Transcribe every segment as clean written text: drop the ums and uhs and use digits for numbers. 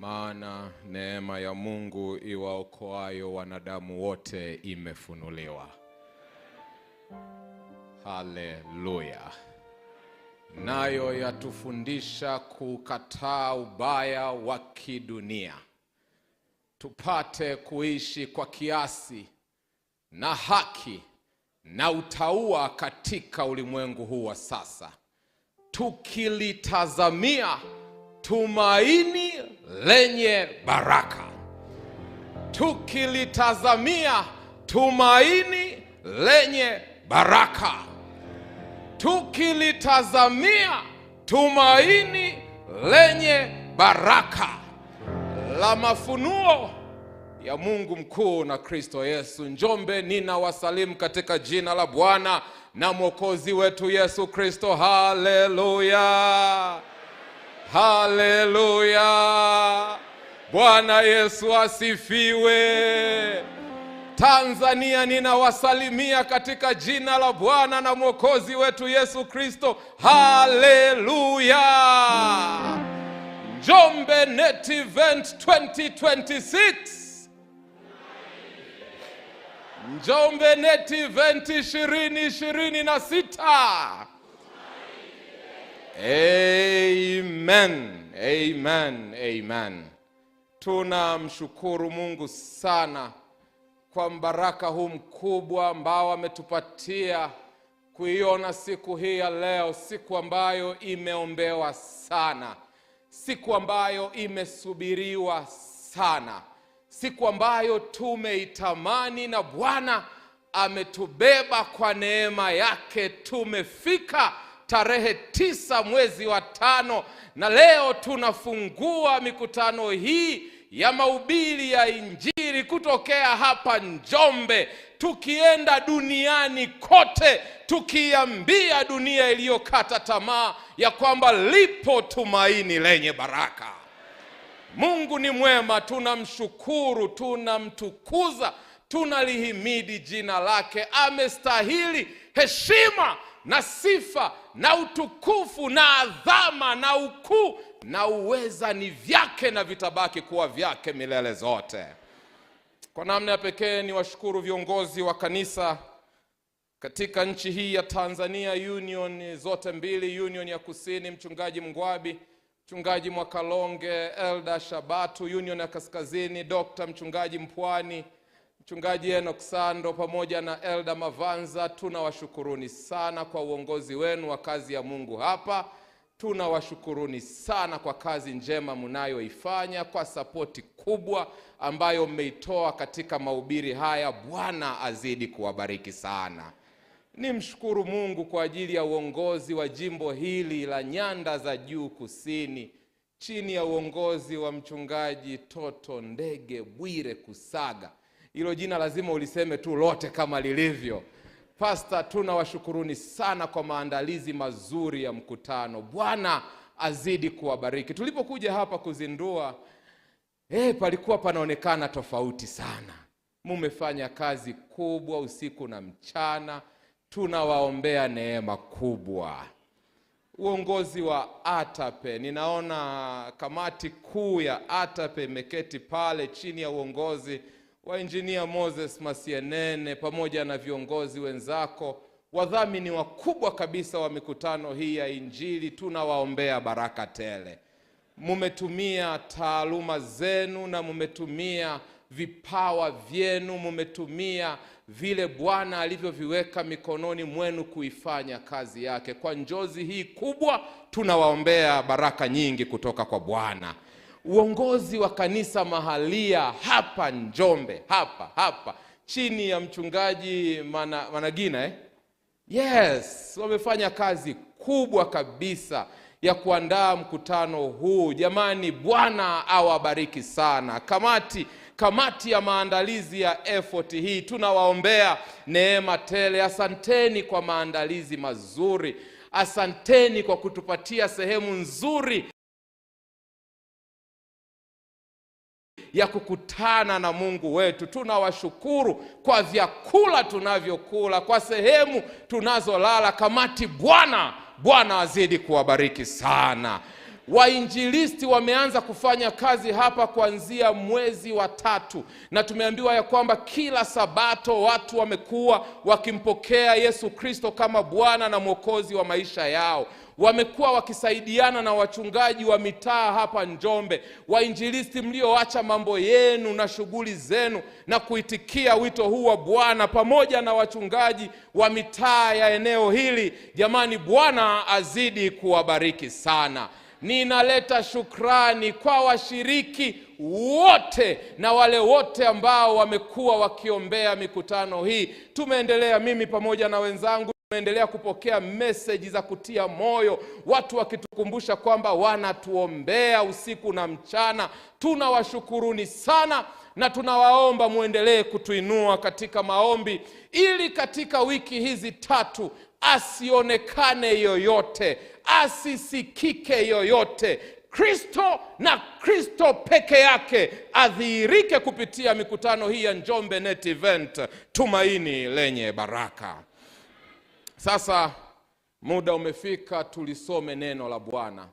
maana neema ya Mungu iwaokoayo wanadamu wote imefunuliwa. Haleluya. Nayo yatufundisha kukataa ubaya wa kidunia, tupate kuishi kwa kiasi na haki na utauwa katika ulimwengu huu wa sasa, tukilitazamia tumaini lenye baraka. Tukilitazamia tumaini lenye baraka. Tukilitazamia tumaini lenye baraka la mafunuo ya Mungu mkuu na Kristo Yesu. Njombe, ninawasalimu katika jina la Bwana na Mwokozi wetu Yesu Kristo. Haleluya. Haleluya. Bwana Yesu asifiwe. Tanzania, ninawasalimia katika jina la Bwana na Mwokozi wetu Yesu Kristo. Haleluya. Njombe Net Event 2026. Njombe Net Event 2026. Amen. Amen. Amen. Tunamshukuru Mungu sana kwa mbaraka huu mkubwa ambao ametupatia kuiona siku hii ya leo, siku ambayo imeombewa sana, siku ambayo imesubiriwa sana, siku ambayo tumeitamani, na Bwana ametubeba kwa neema yake. Tumefika tarehe 9 mwezi wa 5, na leo tunafungua mikutano hii ya mahubiri ya Injili kutokea hapa Njombe, tukienda duniani kote, tukiambia dunia iliyokata tamaa ya kwamba lipo tumaini lenye baraka. Mungu ni mwema, tunamshukuru, tunamtukuza, tunalihimidi jina lake. Amestahili heshima na sifa na utukufu na adhama na ukuu na uweza ni vyake, na vitabaki kuwa vyake milele zote. Kwa namna ya pekee ni washukuru viongozi wa kanisa katika nchi hii ya Tanzania, union zote mbili, union ya kusini mchungaji Mngwabi, mchungaji Mwakalonge, Elda Shabatu, union ya kaskazini Dr. mchungaji Mpwani, mchungaji Enoch Sando pamoja na Elda Mavanza. Tunawashukuruni sana kwa uongozi wenu wa kazi ya Mungu hapa. Tunawashukuruni sana kwa kazi njema mnayoifanya, kwa sapoti kubwa ambayo mmeitoa katika mahubiri haya. Bwana azidi kuwabariki sana. Nimshukuru Mungu kwa ajili ya uongozi wa jimbo hili la Nyanda za Juu Kusini chini ya uongozi wa mchungaji Toto Ndege Bwire Kusaga. Hilo jina lazima uliseme tu lote kama lilivyo. Pastor, tunawashukuruni sana kwa maandalizi mazuri ya mkutano. Bwana azidi kuwabariki. Tulipokuja hapa kuzindua, palikuwa panaonekana tofauti sana. Mumefanya kazi kubwa usiku na mchana. Tunawaombea neema kubwa. Uongozi wa ATAPE, ninaona kamati kuu ya ATAPE imeketi pale chini ya uongozi wa Engineer Moses Masienene pamoja na viongozi wenzako, wadhamini wakubwa kabisa wa mikutano hii ya Injili. Tunawaombea baraka tele. Mumetumia taaluma zenu na mumetumia vipawa vyenu, mumetumia vile Bwana alivyoviweka mikononi mwenu kuifanya kazi yake. Kwa njozi hii kubwa tunawaombea baraka nyingi kutoka kwa Bwana. Uongozi wa kanisa mahalia hapa Njombe, hapa chini ya mchungaji Managina, yes, wamefanya kazi kubwa kabisa ya kuandaa mkutano huu. Jamani, Bwana awabariki sana. Kamati ya maandalizi ya effort hii, tunawaombea neema tele. Asanteni kwa maandalizi mazuri. Asanteni kwa kutupatia sehemu nzuri ya kukutana na Mungu wetu. Tunawashukuru kwa vyakula tunavyokula, kwa sehemu tunazolala. Kamati, Bwana azidi kuwabariki sana. Wainjilisti wameanza kufanya kazi hapa kuanzia mwezi wa 3, na tumeambiwa ya kwamba kila Sabato watu wamekuwa wakimpokea Yesu Kristo kama Bwana na Mwokozi wa maisha yao. Wamekuwa wakisaidiana na wachungaji wa mitaa hapa Njombe. Wainjilisti mlioacha mambo yenu na shughuli zenu na kuitikia wito huu wa Bwana, pamoja na wachungaji wa mitaa ya eneo hili, jamani, Bwana azidi kuwabariki sana. Ninaleta shukrani kwa washiriki wote na wale wote ambao wamekuwa wakiombea mikutano hii. Tumeendelea, mimi pamoja na wenzangu, tumeendelea kupokea message za kutia moyo, watu wakitukumbusha kwamba wanatuombea usiku na mchana. Tunawashukuruni sana na tunawaomba muendelee kutuinua katika maombi, ili katika wiki hizi 3 asionekane yoyote, asisikike yoyote. Kristo na Kristo peke yake adhihirike kupitia mikutano hii ya Njombe Net Event, tumaini lenye baraka. Sasa muda umefika tulisome neno la Bwana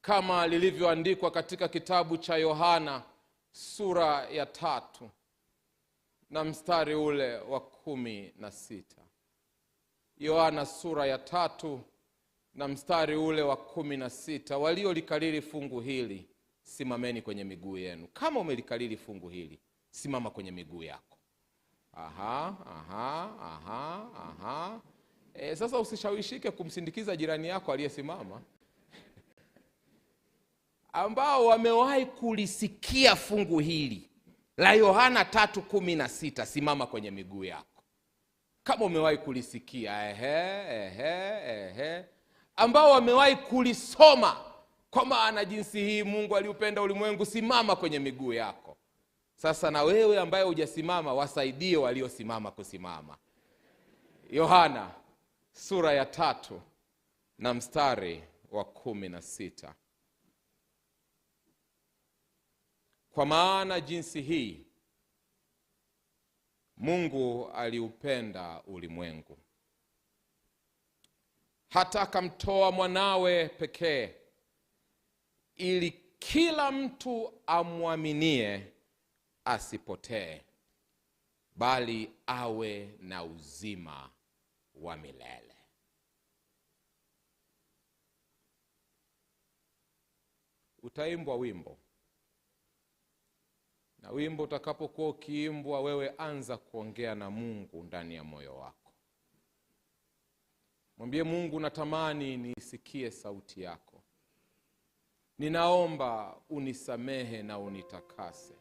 kama lilivyoandikwa katika kitabu cha Yohana sura ya 3 na mstari ule wa 16. Yohana sura ya 3 na mstari ule wa 16. Waliolikariri fungu hili, simameni kwenye miguu yenu. Kama umelikariri fungu hili, simama kwenye miguu yako. Sasa usishawishike kumsindikiza jirani yako aliyesimama ambao wamewahi kulisikia fungu hili la Yohana 3:16. Simama kwenye miguu yako kama umewahi kulisikia. Ambao wamewahi kulisoma, kwa maana jinsi hii Mungu aliupenda ulimwengu. Simama kwenye miguu yako. Sasa na wewe ambaye hujasimama, wasaidie waliosimama kusimama. Yohana sura ya 3 na mstari wa 16. Kwa maana jinsi hii Mungu aliupenda ulimwengu hata akamtoa mwanawe pekee, ili kila mtu amwaminie asipotee, bali awe na uzima wa milele. Utaimbwa wimbo, na wimbo utakapokuwa ukiimbwa, wewe anza kuongea na Mungu ndani ya moyo wako. Mwambie Mungu, natamani nisikie sauti yako. Ninaomba unisamehe na unitakase.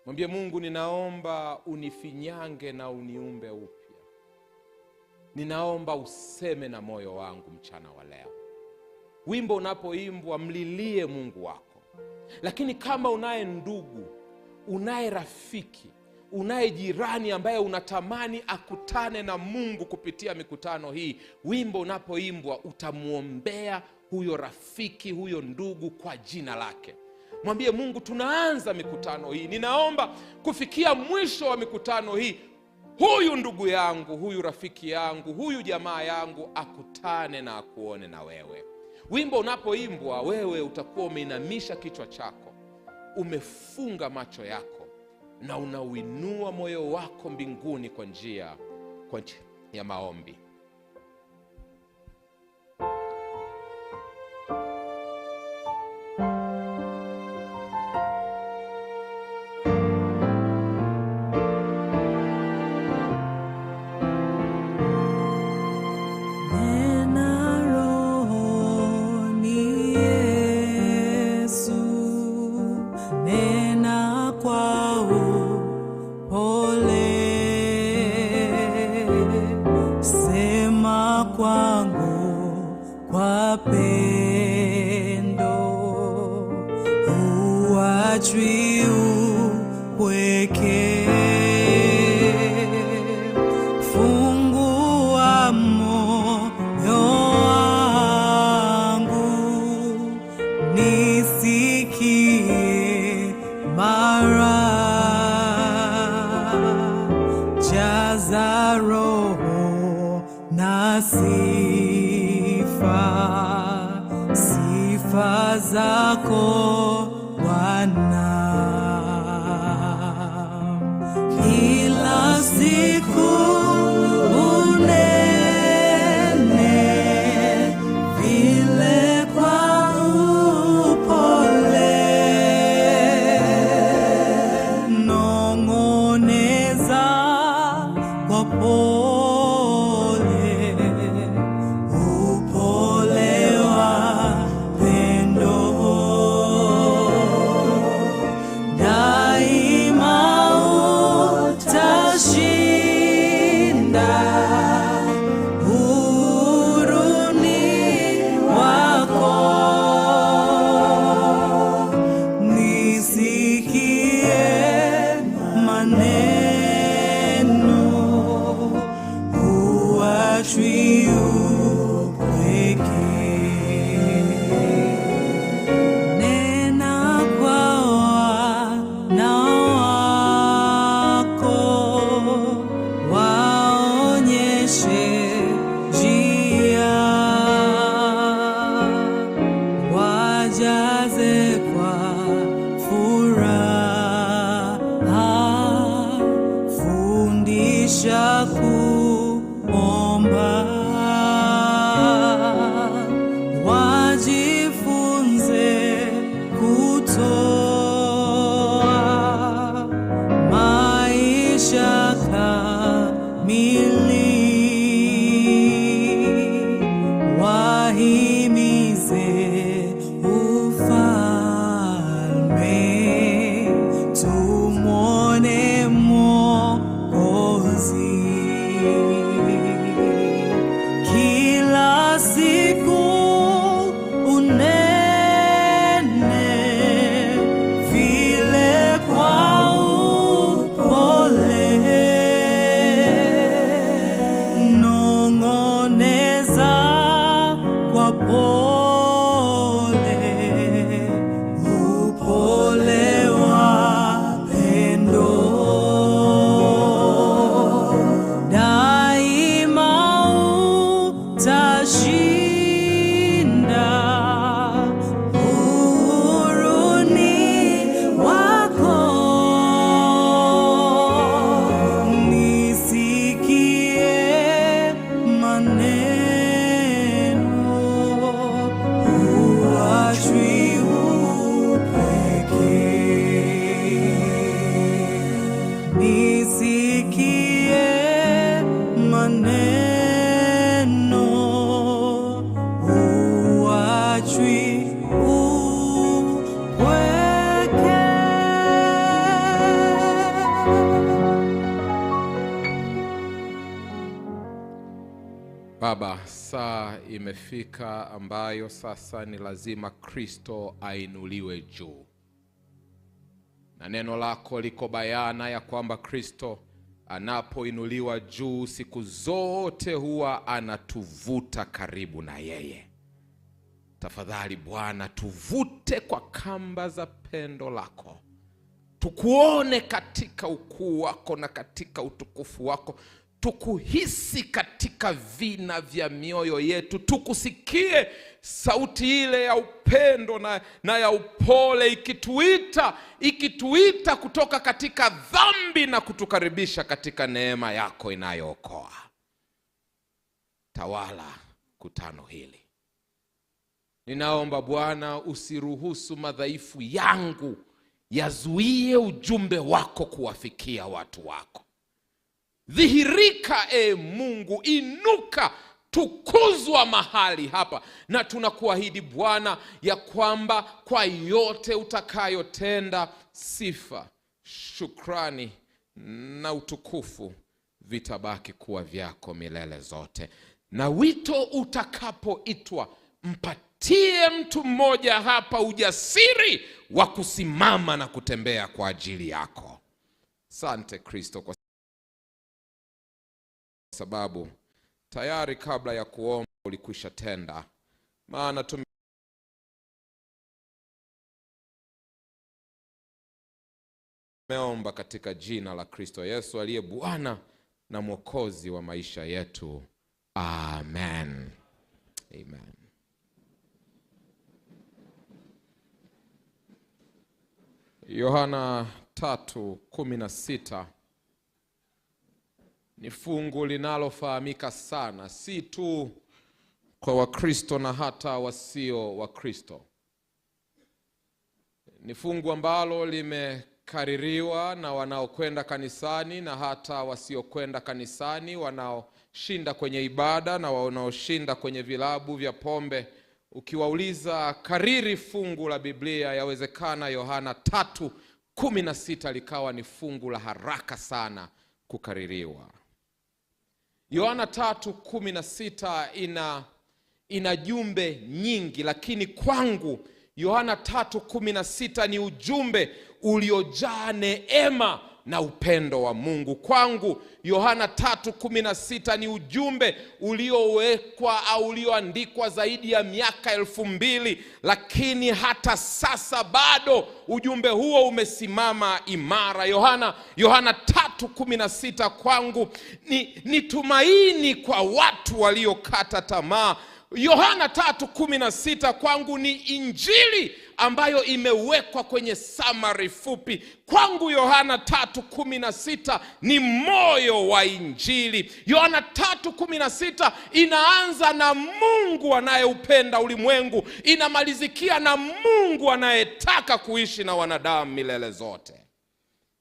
Mwambie Mungu, ninaomba unifinyange na uniumbe upya. Ninaomba useme na moyo wangu mchana wa leo. Wimbo unapoimbwa, mlilie Mungu wako. Lakini kama unaye ndugu, unaye rafiki, unaye jirani ambaye unatamani akutane na Mungu kupitia mikutano hii, wimbo unapoimbwa utamuombea huyo rafiki, huyo ndugu kwa jina lake. Mwambie Mungu, tunaanza mikutano hii, ninaomba kufikia mwisho wa mikutano hii, huyu ndugu yangu, huyu rafiki yangu, huyu jamaa yangu akutane na akuone na wewe. Wimbo unapoimbwa, wewe utakuwa umeinamisha kichwa chako, umefunga macho yako, na unauinua moyo wako mbinguni kwa njia ya maombi. Sifa sifa zako Bwana. Kila siku unene vile kwa upole, nong'oneza kwa pole, upole wa pendo. Daima utashinda, huruni wako. Nisikie maneno, huachwi upweke. Nena kwa wana wako, waonyeshe njia, wajaze kwa furaha, fundisha kuomba, wajifunze kutoa maisha kamili, wahimize ufalme, tumwone Mwokozi. Kila siku unene vile kwa upole, nong'oneza kwa pole, upole wa pendo. Daima utashinda, huruni wako. Nisikie maneno, huachwi upweke. Nisikie maneno, huachwi upweke. Baba, saa imefika ambayo sasa ni lazima Kristo ainuliwe juu. Na neno lako liko bayana ya kwamba Kristo anapoinuliwa juu siku zote huwa anatuvuta karibu na yeye. Tafadhali Bwana, tuvute kwa kamba za pendo lako. Tukuone katika ukuu wako na katika utukufu wako. Tukuhisi katika vina vya mioyo yetu. Tukusikie sauti ile ya upendo na ya upole ikituita kutoka katika dhambi na kutukaribisha katika neema yako inayookoa. Tawala kutano hili. Ninaomba Bwana, usiruhusu madhaifu yangu yazuie ujumbe wako kuwafikia watu wako. Dhihirika Mungu, inuka, tukuzwa mahali hapa. Na tunakuahidi Bwana ya kwamba kwa yote utakayotenda, sifa, shukrani na utukufu vitabaki kuwa vyako milele zote. Na wito utakapoitwa, mpatie mtu mmoja hapa ujasiri wa kusimama na kutembea kwa ajili yako. Asante Kristo, kwa sababu tayari kabla ya kuomba ulikwisha tenda. Maana tumeomba katika jina la Kristo Yesu aliye Bwana na Mwokozi wa maisha yetu. Amen. Amen. Yohana 3:16 ni fungu linalofahamika sana, si tu kwa Wakristo na hata wasio Wakristo. Ni fungu ambalo limekaririwa na wanaokwenda kanisani na hata wasiokwenda kanisani, wanaoshinda kwenye ibada na wanaoshinda kwenye vilabu vya pombe. Ukiwauliza kariri fungu la Biblia, yawezekana Yohana 3:16 likawa ni fungu la haraka sana kukaririwa. Yohana 3:16 ina jumbe nyingi, lakini kwangu Yohana 3:16 ni ujumbe uliojaa neema na upendo wa Mungu. Kwangu Yohana 3:16 ni ujumbe uliowekwa au ulioandikwa zaidi ya miaka 2000, lakini hata sasa bado ujumbe huo umesimama imara. Yohana 3:16 kwangu ni tumaini kwa watu waliokata tamaa. Yohana 3:16 kwangu ni injili ambayo imewekwa kwenye summary fupi. Kwangu Yohana 3:16 ni moyo wa injili. Yohana 3:16 inaanza na Mungu anayeupenda ulimwengu, inamalizikia na Mungu anayetaka kuishi na wanadamu milele zote.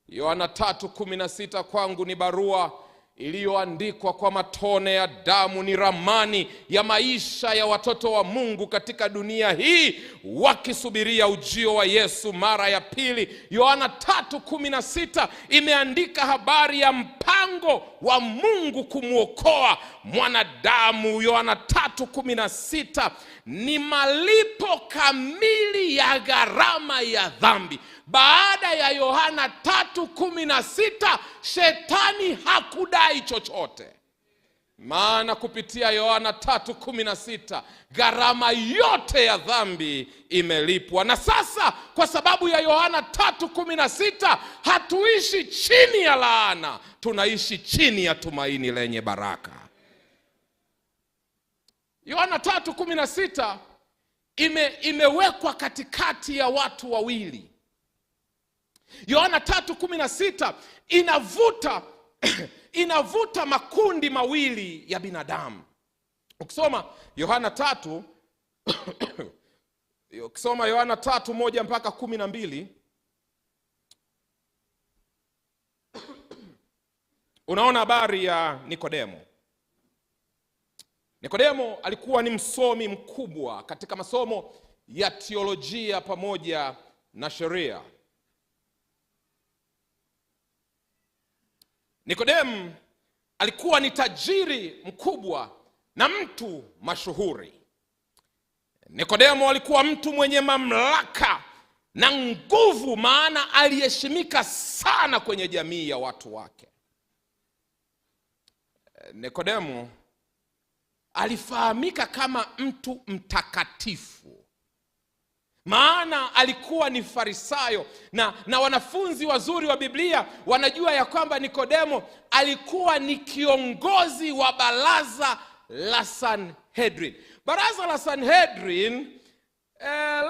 Yohana 3:16 kwangu ni barua iliyoandikwa kwa matone ya damu, ni ramani ya maisha ya watoto wa Mungu katika dunia hii wakisubiria ujio wa Yesu mara ya pili. Yohana 3:16 imeandika habari ya mpango wa Mungu kumwokoa mwanadamu. Yohana 3:16 ni malipo kamili ya gharama ya dhambi. Baada ya Yohana 3:16 shetani hakudai chochote, maana kupitia Yohana 3:16 gharama yote ya dhambi imelipwa. Na sasa kwa sababu ya Yohana 3:16 hatuishi chini ya laana, tunaishi chini ya tumaini lenye baraka. Yohana 3:16 imewekwa katikati ya watu wawili. Yohana 3:16 inavuta makundi mawili ya binadamu. Ukisoma Yohana 3:1 mpaka 12 unaona habari ya Nikodemo. Nikodemo alikuwa ni msomi mkubwa katika masomo ya teolojia pamoja na sheria. Nikodemo alikuwa ni tajiri mkubwa na mtu mashuhuri. Nikodemo alikuwa mtu mwenye mamlaka na nguvu, maana aliheshimika sana kwenye jamii ya watu wake. Nikodemo alifahamika kama mtu mtakatifu, maana alikuwa ni Farisayo, na wanafunzi wazuri wa Biblia wanajua ya kwamba Nikodemo alikuwa ni kiongozi wa baraza la Sanhedrin. Baraza la Sanhedrin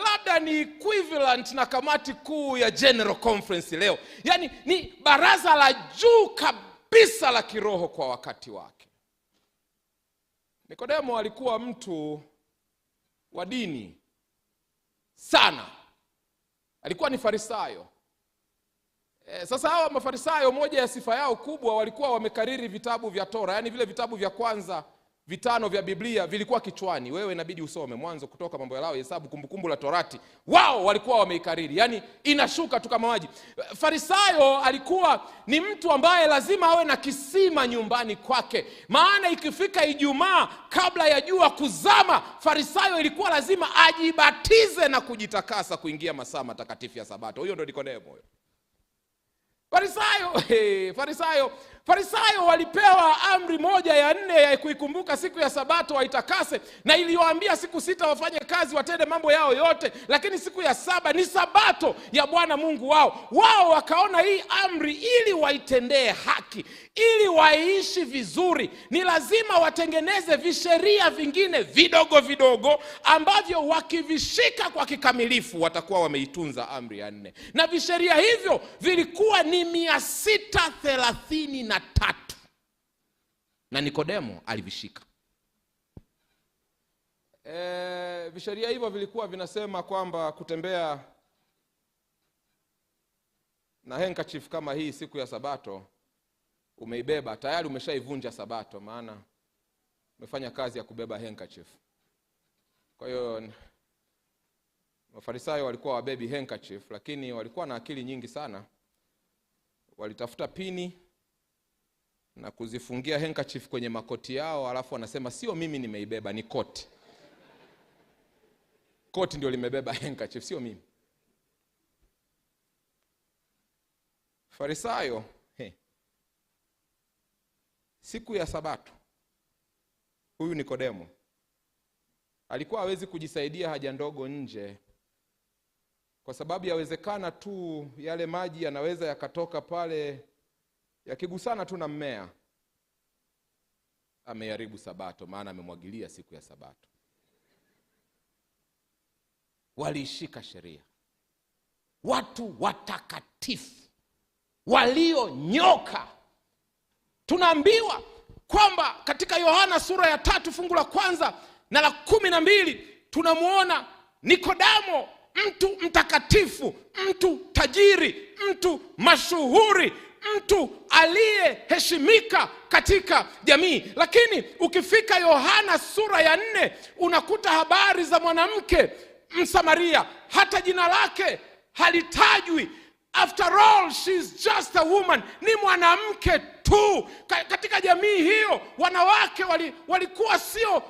labda ni equivalent na kamati kuu ya General Conference leo. Yaani ni baraza la juu kabisa la kiroho kwa wakati wake. Nikodemo alikuwa mtu wa dini sana. Alikuwa ni Farisayo. Sasa hawa Mafarisayo, moja ya sifa yao kubwa, walikuwa wamekariri vitabu vya Torah. Yaani vile vitabu vya kwanza 5 vya Biblia vilikuwa kichwani. Wewe inabidi usome Mwanzo, Kutoka, Mambo ya Lawi, Hesabu, Kumbukumbu la Torati. Wao walikuwa wameikariri. Yaani inashuka tu kama maji. Farisayo alikuwa ni mtu ambaye lazima awe na kisima nyumbani kwake. Maana ikifika Ijumaa kabla ya jua kuzama, Farisayo ilikuwa lazima ajibatize na kujitakasa kuingia masaa matakatifu ya Sabato. Huyo ndio Nikodemo huyo. Farisayo Farisayo walipewa amri moja ya 4 ya kuikumbuka siku ya Sabato waitakase, na iliyoambia siku 6 wafanye kazi watende mambo yao yote, lakini siku ya 7 ni Sabato ya Bwana Mungu wao. Wao wakaona hii amri ili waitendee haki, ili waishi vizuri, ni lazima watengeneze visheria vingine vidogo vidogo ambavyo wakivishika kwa kikamilifu watakuwa wameitunza amri ya 4. Na visheria hivyo vilikuwa ni 633 na Nikodemo alivishika. Visheria hivyo vilikuwa vinasema kwamba kutembea na handkerchief kama hii siku ya Sabato umeibeba tayari, umeshaivunja Sabato, maana umefanya kazi ya kubeba handkerchief. Kwa hiyo Mafarisayo walikuwa wabebi handkerchief, lakini walikuwa na akili nyingi sana. Walitafuta pini na kuzifungia handkerchief kwenye makoti yao, alafu wanasema sio mimi nimeibeba, ni koti. Koti ndio limebeba handkerchief, sio mimi. Farisayo, siku ya Sabato, huyu Nikodemo alikuwa hawezi kujisaidia haja ndogo nje, kwa sababu yawezekana tu yale maji yanaweza yakatoka pale yakigusana tu na mmea. Ameharibu Sabato, maana amemwagilia siku ya Sabato. Waliishika sheria, watu watakatifu walionyoka. Tunaambiwa kwamba katika Yohana sura ya 3 fungu la 1 na la 12 tunamuona Nikodemo, mtu mtakatifu, mtu tajiri, mtu mashuhuri, mtu aliyeheshimika katika jamii. Lakini ukifika Yohana sura ya 4 unakuta habari za mwanamke Msamaria, hata jina lake halitajwi. After all, she's just a woman, ni mwanamke tu. Katika jamii hiyo wanawake walikuwa sio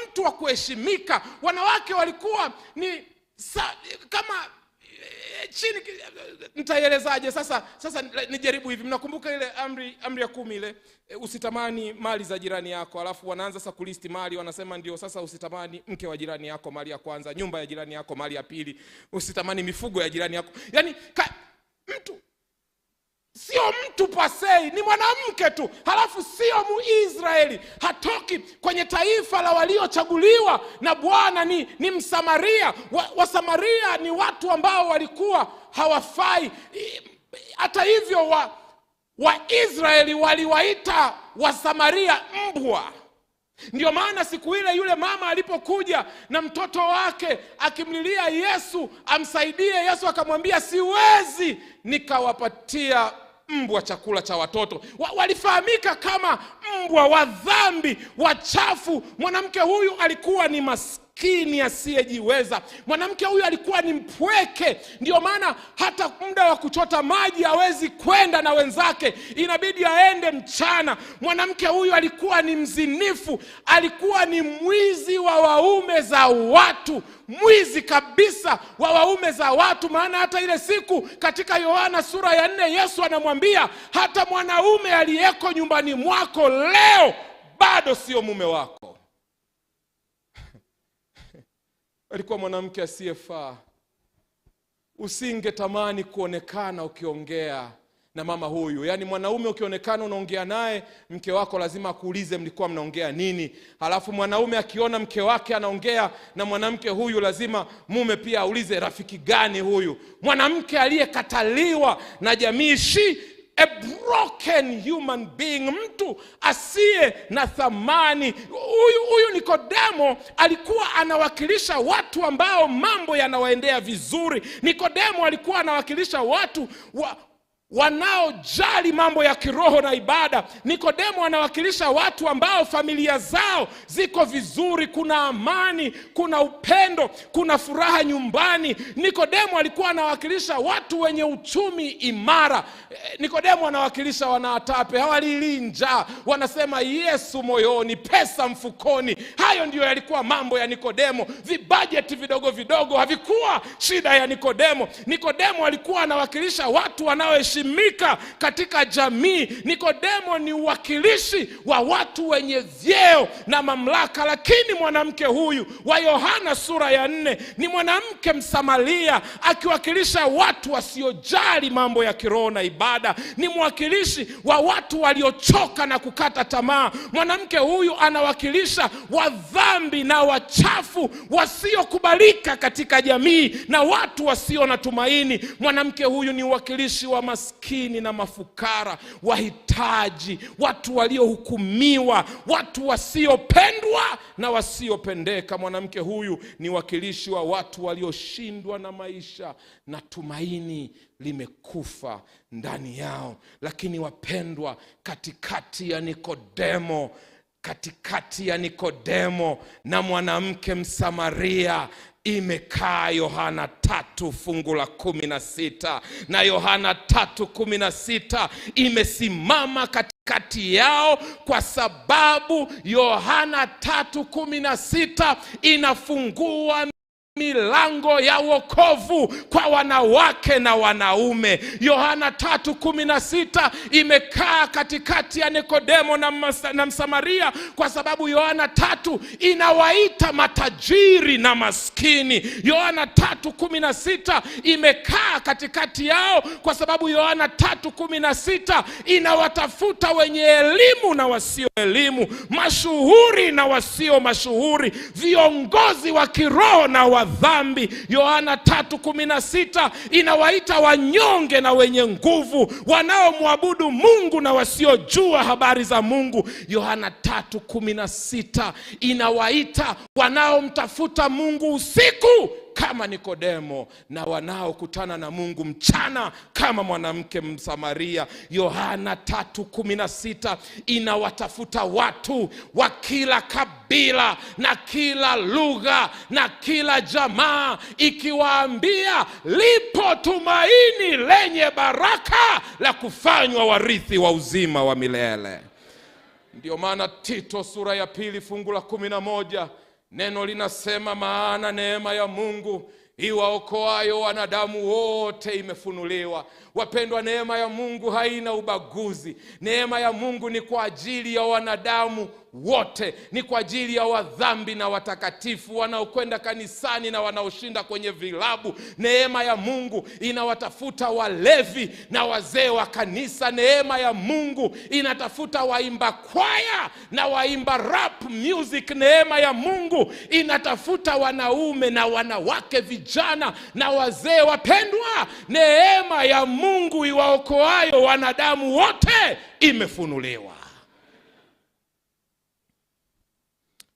mtu wa kuheshimika. Wanawake walikuwa ni kama chini. Nitaelezaje sasa nijaribu hivi. Mnakumbuka ile amri ya 10 ile, usitamani mali za jirani yako, alafu wanaanza sasa kulisti mali, wanasema ndio sasa usitamani mke wa jirani yako, mali ya kwanza, nyumba ya jirani yako, mali ya pili, usitamani mifugo ya jirani yako. Yaani mtu sio mtu pasei, ni mwanamke tu, halafu sio Muisraeli, hatoki kwenye taifa la waliochaguliwa na Bwana, ni Msamaria. Wasamaria ni watu ambao walikuwa hawafai. Hata hivyo Waisraeli waliwaita Wasamaria mbwa. Ndio maana siku ile yule mama alipokuja na mtoto wake akimlilia Yesu amsaidie, Yesu akamwambia siwezi nikawapatia mbwa chakula cha watoto. Walifahamika kama mbwa wa dhambi, wachafu. Mwanamke huyu alikuwa ni maskini asiyejiweza. Mwanamke huyu alikuwa ni mpweke. Ndio maana hata muda wa kuchota maji hawezi kwenda na wenzake, inabidi aende mchana. Mwanamke huyu alikuwa ni mzinifu, alikuwa ni mwizi wa waume za watu, mwizi kabisa wa waume za watu. Maana hata ile siku katika Yohana sura ya 4 Yesu anamwambia hata mwanaume aliyeko nyumbani mwako leo bado sio mume wako. Alikuwa mwanamke asiyefaa. Usingetamani kuonekana ukiongea na mama huyu. Yaani mwanaume ukionekana unaongea naye, mke wako lazima akuulize mlikuwa mnaongea nini. Halafu mwanaume akiona mke wake anaongea na mwanamke huyu, lazima mume pia aulize rafiki gani huyu. Mwanamke aliyekataliwa na jamii, she a broken human being, mtu asiye na thamani. Huyu Nikodemo alikuwa anawakilisha watu ambao mambo yanawaendea vizuri. Nikodemo alikuwa anawakilisha watu wanaojali mambo ya kiroho na ibada. Nikodemo anawakilisha watu ambao familia zao ziko vizuri, kuna amani, kuna upendo, kuna furaha nyumbani. Nikodemo alikuwa anawakilisha watu wenye uchumi imara. Nikodemo anawakilisha wanaatape, hawalili njaa, wanasema Yesu moyoni, pesa mfukoni. Hayo ndio yalikuwa mambo ya Nikodemo. Vibajeti vidogo vidogo havikuwa shida ya Nikodemo. Nikodemo alikuwa anawakilisha watu wanaoishi kuheshimika katika jamii. Nikodemo ni uwakilishi wa watu wenye vyeo na mamlaka, lakini mwanamke huyu wa Yohana sura ya 4 ni mwanamke Msamaria akiwakilisha watu wasiojali mambo ya kiroho na ibada. Ni mwakilishi wa watu waliochoka na kukata tamaa. Mwanamke huyu anawakilisha wadhambi na wachafu wasiokubalika katika jamii na watu wasio na tumaini. Mwanamke huyu ni uwakilishi wa maskini na mafukara, wahitaji, watu waliohukumiwa, watu wasiopendwa na wasiopendeka. Mwanamke huyu ni uwakilishi wa watu walioshindwa na maisha na tumaini limekufa ndani yao. Lakini wapendwa, katikati ya Nikodemo na mwanamke Msamaria imekaa Yohana 3 fungu la 16, na Yohana 3:16 imesimama katikati yao, kwa sababu Yohana 3:16 inafungua milango ya wokovu kwa wanawake na wanaume. Yohana 3:16 imekaa katikati ya Nikodemo na Msamaria kwa sababu Yohana 3 inawaita matajiri na maskini. Yohana 3:16 imekaa katikati yao kwa sababu Yohana 3:16 inawatafuta wenye elimu na wasio elimu, mashuhuri na wasio mashuhuri, viongozi wa kiroho na wa dhambi. Yohana 3:16 inawaita wanyonge na wenye nguvu, wanaomwabudu Mungu na wasiojua habari za Mungu. Yohana 3:16 inawaita wanaomtafuta Mungu usiku kama Nikodemo na wanaokutana na Mungu mchana kama mwanamke Msamaria. Yohana 3:16 inawatafuta watu wa kila kabila na kila lugha na kila jamaa, ikiwaambia lipo tumaini lenye baraka la kufanywa warithi wa uzima wa milele. Ndio maana Tito sura ya 2 fungu la 11 neno linasema, maana neema ya Mungu iwaokoayo wanadamu wote imefunuliwa. Wapendwa, neema ya Mungu haina ubaguzi. Neema ya Mungu ni kwa ajili ya wanadamu wote, ni kwa ajili ya wadhambi na watakatifu, wanaokwenda kanisani na wanaoshinda kwenye vilabu. Neema ya Mungu inawatafuta walevi na wazee wa kanisa. Neema ya Mungu inatafuta waimba kwaya na waimba rap music. Neema ya Mungu inatafuta wanaume na wanawake, vijana na wazee. Wapendwa, neema ya Mungu iwaokoayo wanadamu wote imefunuliwa.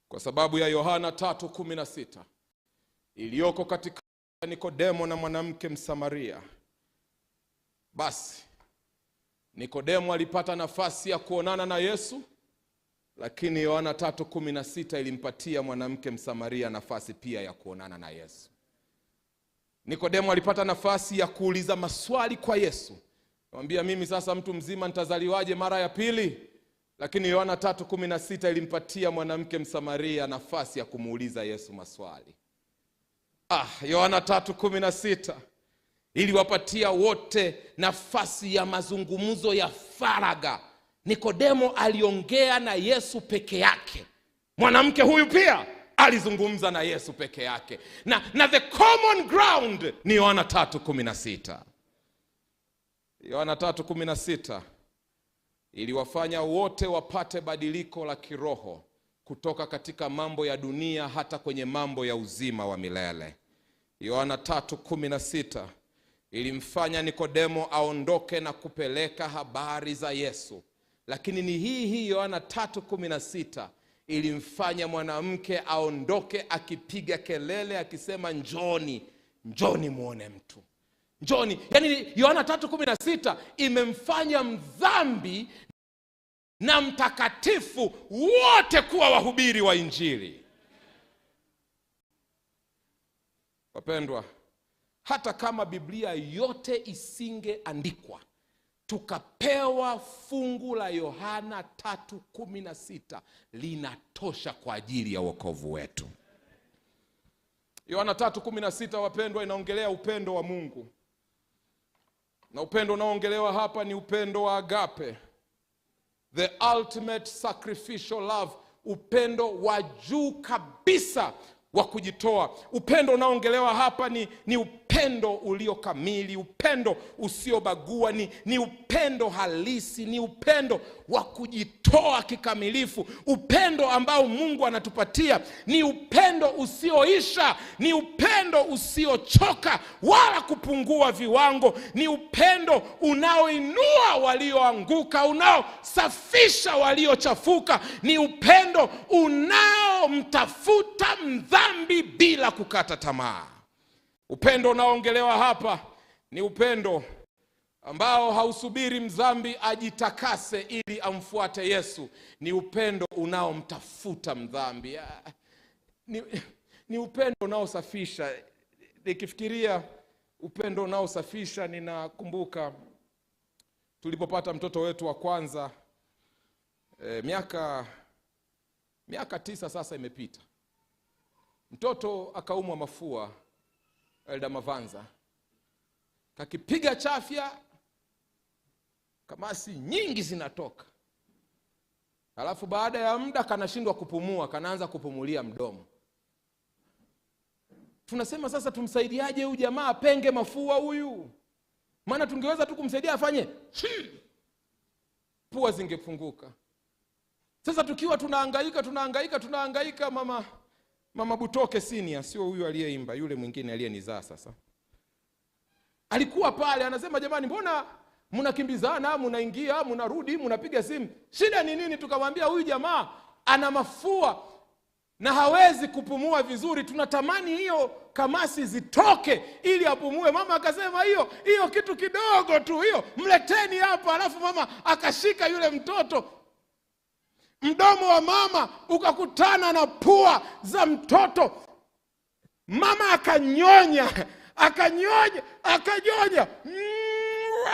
Kwa sababu ya Yohana 3:16 iliyoko katika Nikodemo na mwanamke Msamaria, basi Nikodemo alipata nafasi ya kuonana na Yesu, lakini Yohana 3:16 ilimpatia mwanamke Msamaria nafasi pia ya kuonana na Yesu. Nikodemo alipata nafasi ya kuuliza maswali kwa Yesu. Anamwambia, mimi sasa mtu mzima nitazaliwaje mara ya pili? Lakini Yohana 3:16 ilimpatia mwanamke Msamaria nafasi ya kumuuliza Yesu maswali. Yohana 3:16 iliwapatia wote nafasi ya mazungumzo ya faragha. Nikodemo aliongea na Yesu peke yake. Mwanamke huyu pia alizungumza na Yesu peke yake. Na the common ground ni Yohana 3:16. Yohana 3:16 iliwafanya wote wapate badiliko la kiroho kutoka katika mambo ya dunia hata kwenye mambo ya uzima wa milele. Yohana 3:16 ilimfanya Nikodemo aondoke na kupeleka habari za Yesu. Lakini ni hii Yohana 3:16 ilimfanya mwanamke aondoke akipiga kelele akisema, njoni muone mtu. Njoni. Yaani Yohana 3:16 imemfanya mdhambi na mtakatifu wote kuwa wahubiri wa Injili. Wapendwa, hata kama Biblia yote isingeandikwa, tukapewa fungu la Yohana 3:16 linatosha kwa ajili ya wokovu wetu. Yohana 3:16 wapendwa, inaongelea upendo wa Mungu. Na upendo unaoongelewa hapa ni upendo wa agape, the ultimate sacrificial love, upendo wa juu kabisa wa kujitoa. Upendo unaoongelewa hapa ni upendo ulio kamili, upendo usiobagua, ni upendo halisi, ni upendo wa kujitoa kikamilifu. Upendo ambao Mungu anatupatia ni upendo usioisha, ni upendo usiochoka wala kupungua viwango, ni upendo unaoinua walioanguka, unaosafisha waliochafuka, ni upendo unaomtafuta mdhambi bila kukata tamaa. Upendo unaoongelewa hapa ni upendo ambao hausubiri mdhambi ajitakase ili amfuate Yesu. Ni upendo unaomtafuta mdhambi. Ni upendo unaosafisha. Nikifikiria upendo unaosafisha, ninakumbuka tulipopata mtoto wetu wa kwanza, miaka 9 sasa imepita. Mtoto akaumwa mafua, Elda Mavanza. Kakipiga chafya, kamasi nyingi zinatoka. Halafu baada ya muda kanashindwa kupumua, kanaanza kupumulia mdomo. Tunasema sasa tumsaidiaje huyu jamaa apenge mafua huyu? Maana tungeweza tu kumsaidia afanye pua zingefunguka. Sasa tukiwa tunahangaika mama Butoke Senior, sio huyu aliyeimba, yule mwingine aliyenizaa sasa. Alikuwa pale anasema, jamani, mbona mnakimbizana, mnaingia, mnarudi, mnapiga simu? Shida ni nini? Tukamwambia huyu jamaa ana mafua na hawezi kupumua vizuri. Tunatamani hiyo kamasi zitoke ili apumue. Mama akasema hiyo kitu kidogo tu, hiyo mleteni hapa. Alafu mama akashika yule mtoto, mdomo wa mama ukakutana na pua za mtoto. Mama akanyonya,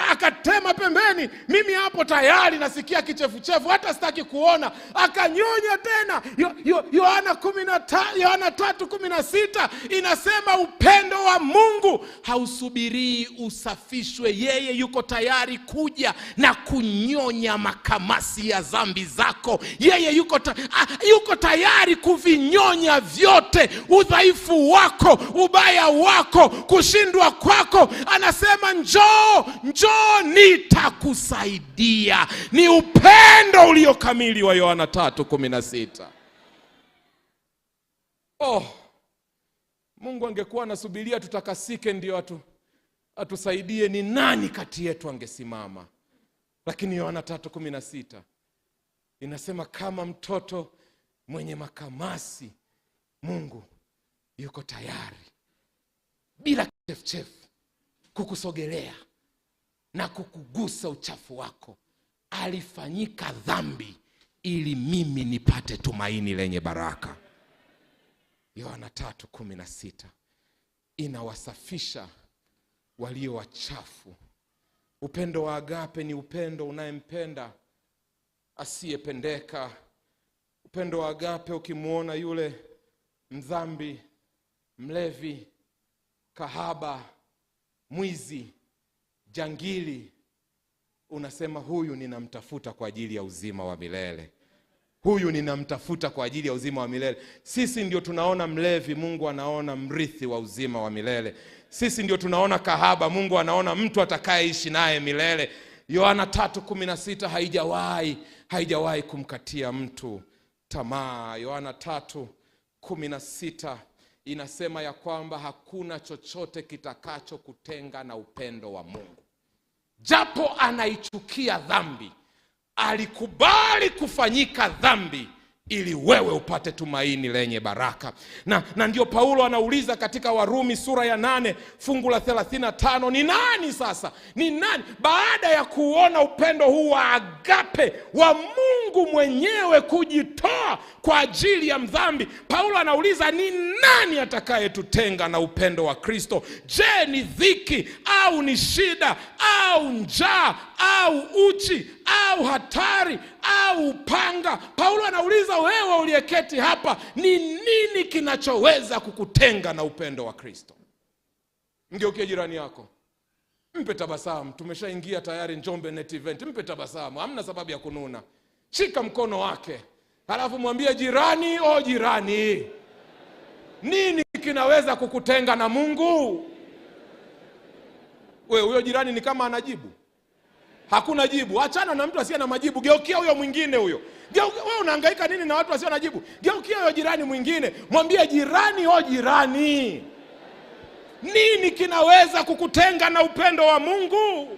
akatema pembeni. Mimi hapo tayari nasikia kichefuchefu, hata sitaki kuona. Akanyonya tena. Yohana 3:16 inasema upendo wa Mungu hausubirii usafishwe. Yeye yuko tayari kuja na kunyonya makamasi ya dhambi zako. Yeye yuko tayari kuvinyonya vyote, udhaifu wako, ubaya wako, kushindwa kwako. Anasema njoo nitakusaidia. Ni upendo ulio kamili wa Yohana 3:16. Mungu angekuwa anasubiria tutakasike ndio atusaidie, ni nani kati yetu angesimama? Lakini Yohana 3:16 inasema kama mtoto mwenye makamasi, Mungu yuko tayari bila kichefuchefu kukusogelea na kukugusa uchafu wako. Alifanyika dhambi ili mimi nipate tumaini lenye baraka. Yohana 3:16 inawasafisha walio wachafu. Upendo wa agape ni upendo unayempenda asiyependeka. Upendo wa agape, ukimuona yule mdhambi, mlevi, kahaba, mwizi, jangili, unasema huyu ninamtafuta kwa ajili ya uzima wa milele. Huyu ninamtafuta kwa ajili ya uzima wa milele. Sisi ndio tunaona mlevi, Mungu anaona mrithi wa uzima wa milele. Sisi ndio tunaona kahaba, Mungu anaona mtu atakayeishi naye milele. Yohana 3:16 haijawahi kumkatia mtu tamaa. Yohana 3:16 inasema ya kwamba hakuna chochote kitakacho kutenga na upendo wa Mungu. Japo anaichukia dhambi, alikubali kufanyika dhambi ili wewe upate tumaini lenye baraka. Na ndio Paulo anauliza katika Warumi sura ya 8 fungu la 35, ni nani sasa? Ni nani baada ya kuona upendo huu wa agape wa Mungu mwenyewe kujitoa kwa ajili ya mdhambi? Paulo anauliza, ni nani atakayetutenga na upendo wa Kristo? Je, ni dhiki au ni shida au njaa au uchi au hatari au upanga? Paulo anauliza, wewe uliyeketi hapa, ni nini kinachoweza kukutenga na upendo wa Kristo? Mgeukie jirani yako, Mpe tabasamu. Tumeshaingia tayari Njombe Net Event. Mpe tabasamu, hamna sababu ya kununa. Shika mkono wake, halafu mwambie jirani, o jirani, nini kinaweza kukutenga na Mungu? Wewe huyo jirani ni kama anajibu. Hakuna jibu. Achana na mtu asiye na majibu. Geukia huyo mwingine huyo. Wewe unahangaika nini na watu wasio na jibu? Geukia huyo jirani mwingine. Mwambie jirani, o jirani, nini kinaweza kukutenga na upendo wa Mungu?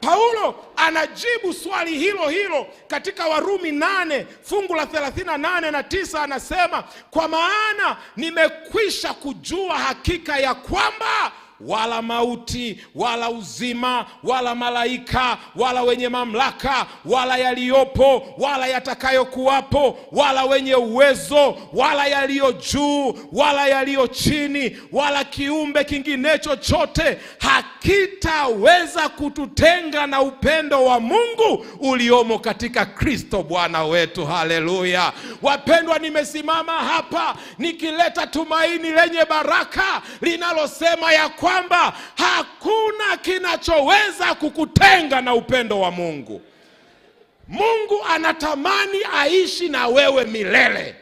Paulo anajibu swali hilo hilo katika Warumi 8 fungu la 38 na 9, anasema, kwa maana nimekwisha kujua hakika ya kwamba wala mauti, wala uzima, wala malaika, wala wenye mamlaka, wala yaliyopo, wala yatakayokuwapo, wala wenye uwezo, wala yaliyo juu, wala yaliyo chini, wala kiumbe kingine chochote hakitaweza kututenga na upendo wa Mungu uliomo katika Kristo Bwana wetu. Haleluya. Wapendwa, nimesimama hapa nikileta tumaini lenye baraka linalosema ya kwamba hakuna kinachoweza kukutenga na upendo wa Mungu. Mungu anatamani aishi na wewe milele,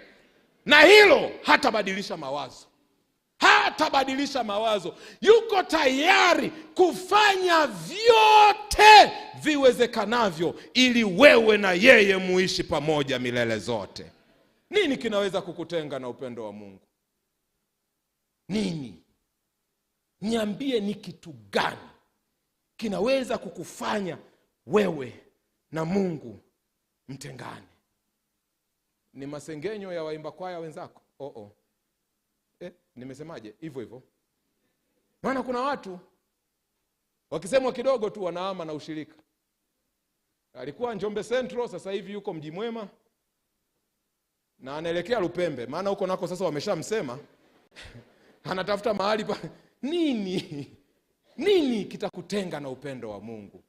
na hilo hatabadilisha mawazo. Hatabadilisha mawazo. Yuko tayari kufanya vyote viwezekanavyo ili wewe na yeye muishi pamoja milele zote. Nini kinaweza kukutenga na upendo wa Mungu? Nini? Niambie, ni kitu gani kinaweza kukufanya wewe na Mungu mtengane? Ni masengenyo ya waimba kwaya wenzako? Nimesemaje? Hivyo hivyo. Maana kuna watu wakisemwa kidogo tu wanaama na ushirika. Alikuwa Njombe Central, sasa hivi yuko Mji Mwema na anaelekea Lupembe, maana huko nako sasa wameshamsema. Anatafuta mahali pa nini kitakutenga na upendo wa Mungu?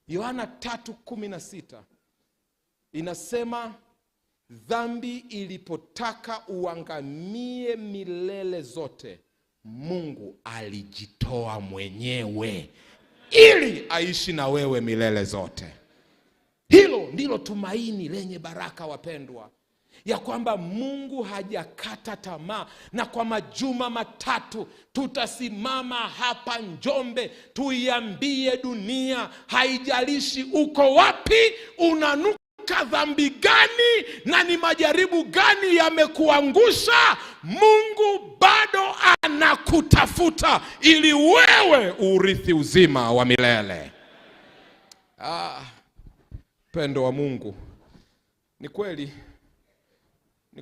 Yohana 3:16 inasema, dhambi ilipotaka uangamie milele zote, Mungu alijitoa mwenyewe ili aishi na wewe milele zote. Hilo ndilo tumaini lenye baraka, wapendwa, ya kwamba Mungu hajakata tamaa, na kwa majuma matatu tutasimama hapa Njombe tuiambie dunia, haijalishi uko wapi, unanuka dhambi gani na ni majaribu gani yamekuangusha, Mungu bado anakutafuta ili wewe urithi uzima wa milele. Pendo wa Mungu. Ni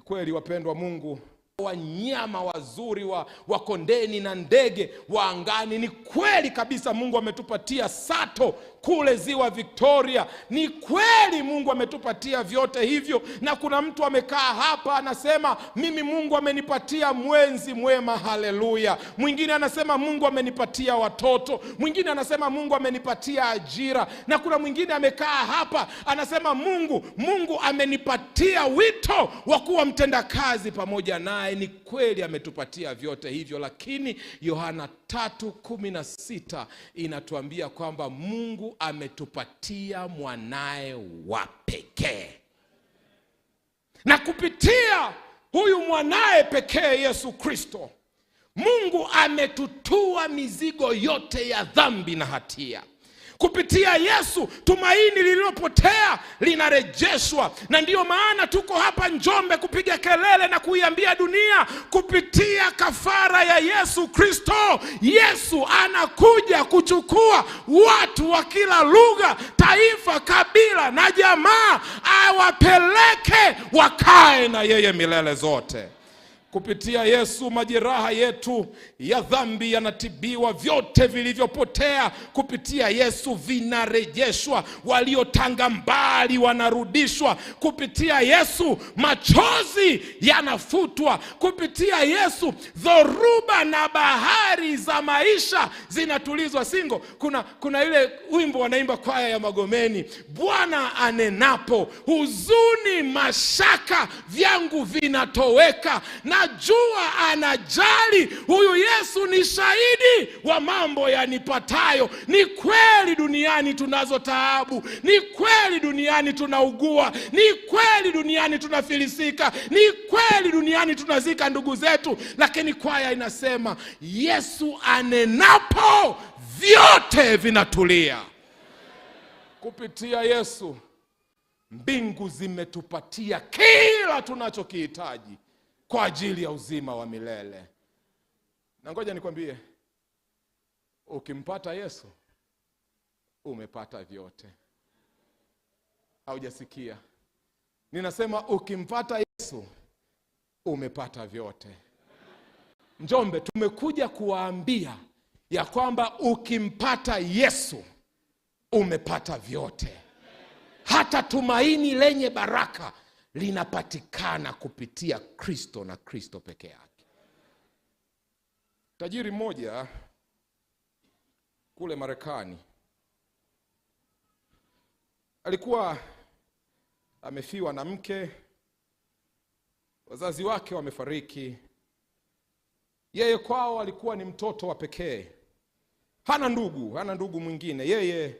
kweli wapendwa Mungu, wanyama wazuri wa kondeni na ndege wa angani. Ni kweli kabisa Mungu ametupatia sato kule Ziwa Victoria. Ni kweli Mungu ametupatia vyote hivyo, na kuna mtu amekaa hapa anasema, mimi Mungu amenipatia mwenzi mwema. Haleluya. Mwingine anasema Mungu amenipatia watoto. Mwingine anasema Mungu amenipatia ajira. Na kuna mwingine amekaa hapa anasema Mungu amenipatia wito wa kuwa mtendakazi pamoja naye. Ni kweli ametupatia vyote hivyo, lakini Yohana 3:16 inatuambia kwamba Mungu ametupatia mwanae wa pekee, na kupitia huyu mwanae pekee Yesu Kristo, Mungu ametutua mizigo yote ya dhambi na hatia. Kupitia Yesu tumaini lililopotea linarejeshwa, na ndiyo maana tuko hapa Njombe kupiga kelele na kuiambia dunia, kupitia kafara ya Yesu Kristo, Yesu anakuja kuchukua watu wa kila lugha, taifa, kabila na jamaa, awapeleke wakae na yeye milele zote. Kupitia Yesu majeraha yetu ya dhambi yanatibiwa, vyote vilivyopotea kupitia Yesu vinarejeshwa, waliotanga mbali wanarudishwa. Kupitia Yesu machozi yanafutwa. Kupitia Yesu dhoruba na bahari za maisha zinatulizwa. Singo, kuna ile wimbo wanaimba kwaya ya Magomeni, Bwana anenapo huzuni mashaka vyangu vinatoweka, na najua anajali. Huyu Yesu ni shahidi wa mambo yanipatayo. Ni kweli duniani tunazo taabu, ni kweli duniani tunaugua, ni kweli duniani tunafilisika, ni kweli duniani tunazika ndugu zetu, lakini kwaya inasema Yesu anenapo vyote vinatulia. Kupitia Yesu mbingu zimetupatia kila tunachokihitaji kwa ajili ya uzima wa milele. Na ngoja nikwambie, ukimpata Yesu umepata vyote. Haujasikia? Ninasema ukimpata Yesu umepata vyote. Njombe, tumekuja kuwaambia ya kwamba ukimpata Yesu umepata vyote. Hata tumaini lenye baraka linapatikana kupitia Kristo na Kristo peke yake. Tajiri mmoja kule Marekani alikuwa amefiwa na mke, wazazi wake wamefariki. Yeye kwao alikuwa ni mtoto wa pekee. Hana ndugu mwingine. Yeye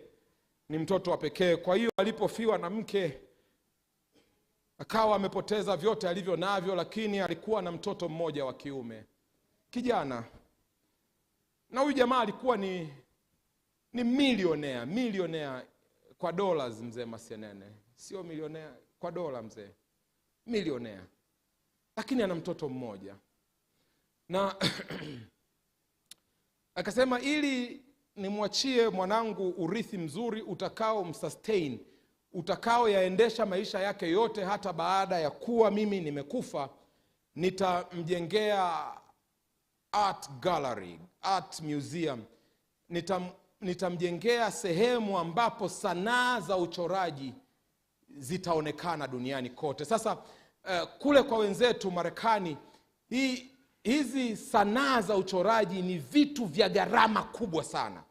ni mtoto wa pekee. Kwa hiyo alipofiwa na mke akawa amepoteza vyote alivyo navyo, lakini alikuwa na mtoto mmoja wa kiume, kijana. Na huyu jamaa alikuwa ni milionea kwa dollars, mzee Masienene. Sio milionea kwa dola, mzee. Milionea. Lakini ana mtoto mmoja. Na akasema, ili nimwachie mwanangu urithi mzuri utakao msustain, utakao yaendesha maisha yake yote hata baada ya kuwa mimi nimekufa, nitamjengea art gallery, art museum. Nitamjengea sehemu ambapo sanaa za uchoraji zitaonekana duniani kote. Sasa kule kwa wenzetu Marekani, hizi sanaa za uchoraji ni vitu vya gharama kubwa sana.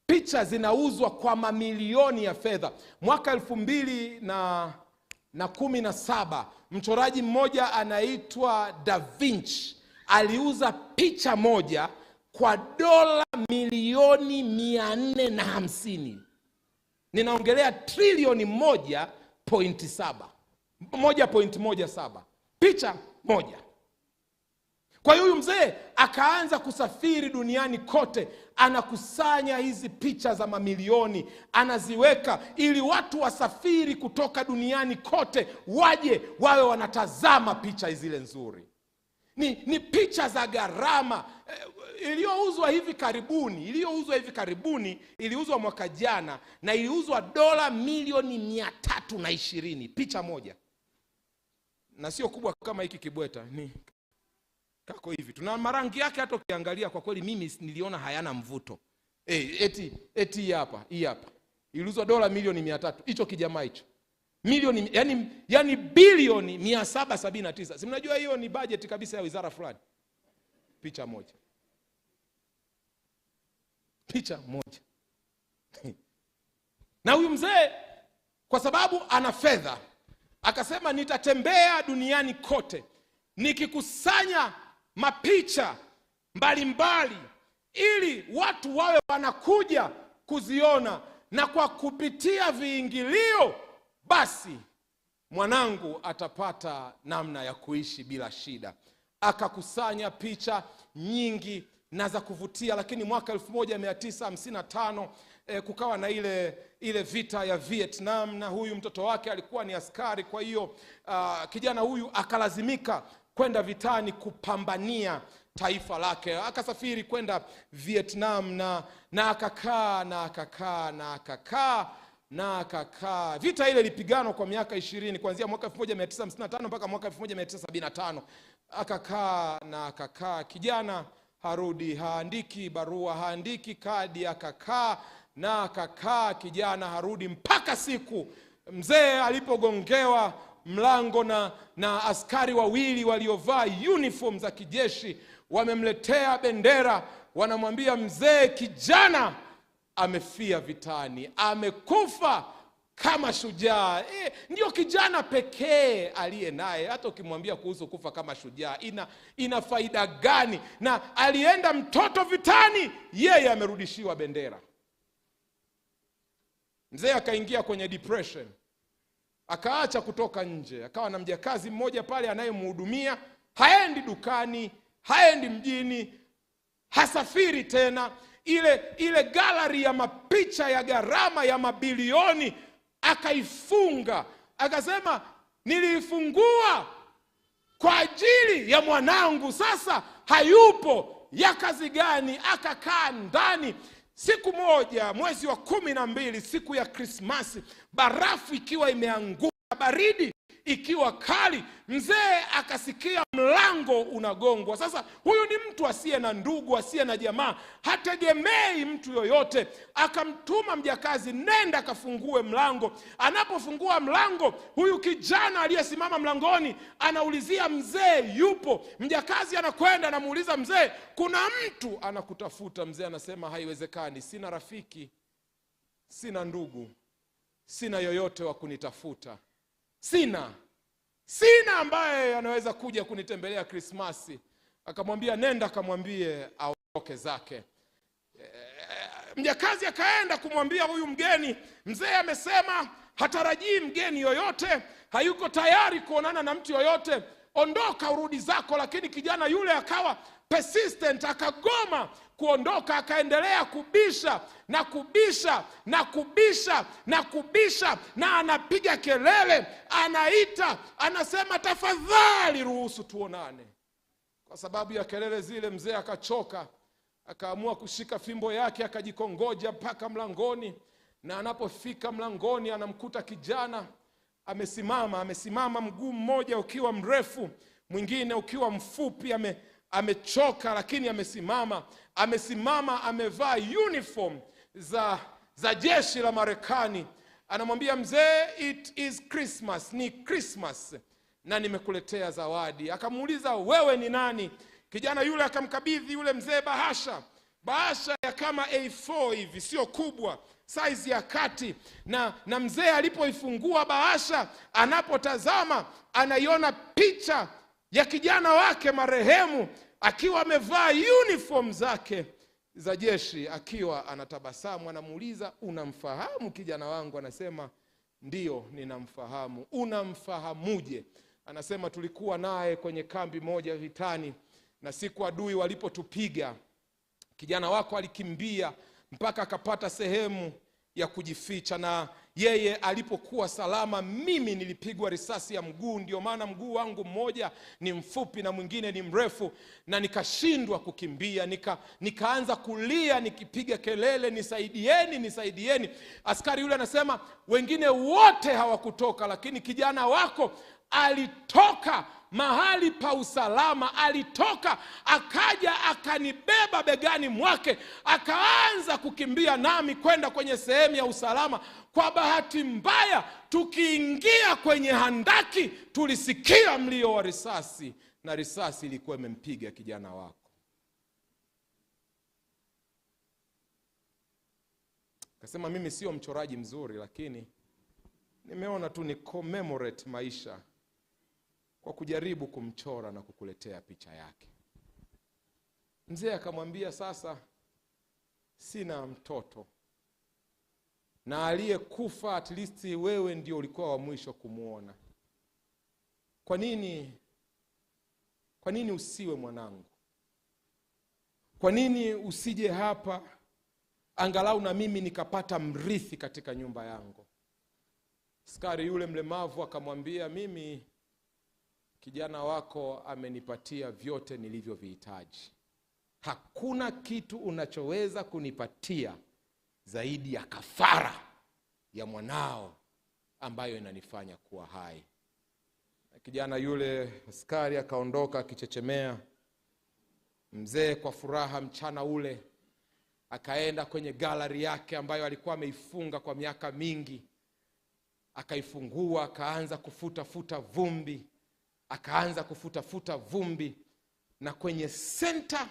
Picha zinauzwa kwa mamilioni ya fedha. Mwaka 2017 mchoraji mmoja anaitwa Da Vinci aliuza picha moja kwa dola milioni 450. Ninaongelea trilioni 1.17 picha moja. Kwa hiyo huyu mzee akaanza kusafiri duniani kote, anakusanya hizi picha za mamilioni, anaziweka ili watu wasafiri kutoka duniani kote waje wawe wanatazama picha zile nzuri. Ni picha za gharama. Iliyouzwa hivi karibuni, iliuzwa mwaka jana na iliuzwa dola milioni 320 picha moja. Na sio kubwa kama hiki kibweta, ni kako hivi. Tuna marangi yake, hata ukiangalia kwa kweli mimi niliona hayana mvuto. Eti hapa, hii hapa. Iliuzwa dola milioni 300. Hicho kijamaa hicho. Milioni yani bilioni 779. Si mnajua hiyo ni budget kabisa ya wizara fulani. Picha moja. Na huyu mzee kwa sababu ana fedha akasema, nitatembea duniani kote nikikusanya mapicha mbalimbali ili watu wawe wanakuja kuziona, na kwa kupitia viingilio basi mwanangu atapata namna ya kuishi bila shida. Akakusanya picha nyingi na za kuvutia. Lakini mwaka 1955 kukawa na ile vita ya Vietnam, na huyu mtoto wake alikuwa ni askari. Kwa hiyo kijana huyu akalazimika kwenda vitani kupambania taifa lake. Akasafiri kwenda Vietnam na akakaa. Vita ile ilipiganwa kwa miaka 20, kuanzia mwaka 1955 mpaka mwaka 1975. Akakaa. Kijana harudi, haandiki barua, haandiki kadi. Akakaa kijana harudi, mpaka siku mzee alipogongewa mlango na askari wawili waliovaa uniform za kijeshi. Wamemletea bendera, wanamwambia mzee, kijana amefia vitani, amekufa kama shujaa. Ndio kijana pekee aliye naye. Hata ukimwambia kuhusu kufa kama shujaa, ina faida gani? Na alienda mtoto vitani, yeye amerudishiwa bendera. Mzee akaingia kwenye depression, akaacha kutoka nje. Akawa na mjakazi mmoja pale anayemhudumia, haendi dukani, haendi mjini, hasafiri tena. Ile gallery ya mapicha ya gharama ya mabilioni akaifunga. Akasema, niliifungua kwa ajili ya mwanangu, sasa hayupo, ya kazi gani? Akakaa ndani. Siku moja, mwezi wa 12, siku ya Krismasi, barafu ikiwa imeanguka, baridi ikiwa kali, mzee akasikia mlango unagongwa. Sasa huyu ni mtu asiye na ndugu, asiye na jamaa, hategemei mtu yoyote. Akamtuma mjakazi, nenda kafungue mlango. Anapofungua mlango, huyu kijana aliyesimama mlangoni anaulizia, mzee yupo? Mjakazi anakwenda anamuuliza mzee, kuna mtu anakutafuta. Mzee anasema, haiwezekani, sina rafiki, sina ndugu, sina yoyote wa kunitafuta. Sina ambaye anaweza kuja kunitembelea Krismasi. Akamwambia, nenda kamwambie aondoke zake. Mjakazi akaenda kumwambia huyu mgeni, mzee amesema hatarajii mgeni yoyote, hayuko tayari kuonana na mtu yoyote, ondoka urudi zako. Lakini kijana yule akawa persistent, akagoma kuondoka, akaendelea kubisha na kubisha na kubisha na kubisha, na anapiga kelele, anaita, anasema, tafadhali ruhusu tuonane. Kwa sababu ya kelele zile, mzee akachoka, akaamua kushika fimbo yake, akajikongoja mpaka mlangoni. Na anapofika mlangoni, anamkuta kijana amesimama, mguu mmoja ukiwa mrefu, mwingine ukiwa mfupi. Amechoka, lakini amesimama, amevaa uniform za jeshi la Marekani. Anamwambia mzee, it is Christmas, ni Christmas, na nimekuletea zawadi. Akamuuliza, wewe ni nani? Kijana yule akamkabidhi yule mzee bahasha ya kama A4 hivi, sio kubwa, size ya kati. Na mzee alipoifungua bahasha, anapotazama, anaiona picha ya kijana wake marehemu akiwa amevaa uniform zake za jeshi, akiwa anatabasamu. Anamuuliza, unamfahamu kijana wangu? Anasema, ndio, ninamfahamu. Unamfahamuje? Anasema, tulikuwa naye kwenye kambi moja vitani, na siku adui walipotupiga, kijana wako alikimbia mpaka akapata sehemu ya kujificha, na yeye alipokuwa salama, mimi nilipigwa risasi ya mguu. Ndio maana mguu wangu mmoja ni mfupi na mwingine ni mrefu, na nikashindwa kukimbia. Nikaanza kulia nikipiga kelele, nisaidieni, nisaidieni. Askari yule anasema, wengine wote hawakutoka, lakini kijana wako alitoka mahali pa usalama. Alitoka, akaja, akanibeba begani mwake, akaanza kukimbia nami kwenda kwenye sehemu ya usalama. Kwa bahati mbaya, tukiingia kwenye handaki, tulisikia mlio wa risasi, na risasi ilikuwa imempiga kijana wako. Akasema, mimi sio mchoraji mzuri, lakini nimeona tu ni commemorate maisha kwa kujaribu kumchora na kukuletea picha yake. Mzee akamwambia, sasa sina mtoto, na aliyekufa at least wewe ndio ulikuwa wa mwisho kumuona. Kwa nini usiwe mwanangu? Kwa nini usije hapa angalau na mimi nikapata mrithi katika nyumba yangu? Askari yule mlemavu akamwambia, mimi kijana wako amenipatia vyote nilivyovihitaji. Hakuna kitu unachoweza kunipatia zaidi ya kafara ya mwanao ambayo inanifanya kuwa hai. Na kijana yule askari akaondoka akichechemea. Mzee kwa furaha mchana ule akaenda kwenye gallery yake ambayo alikuwa ameifunga kwa miaka mingi. Akaifungua, akaanza kufuta vumbi. Akafuta vumbi, na kwenye center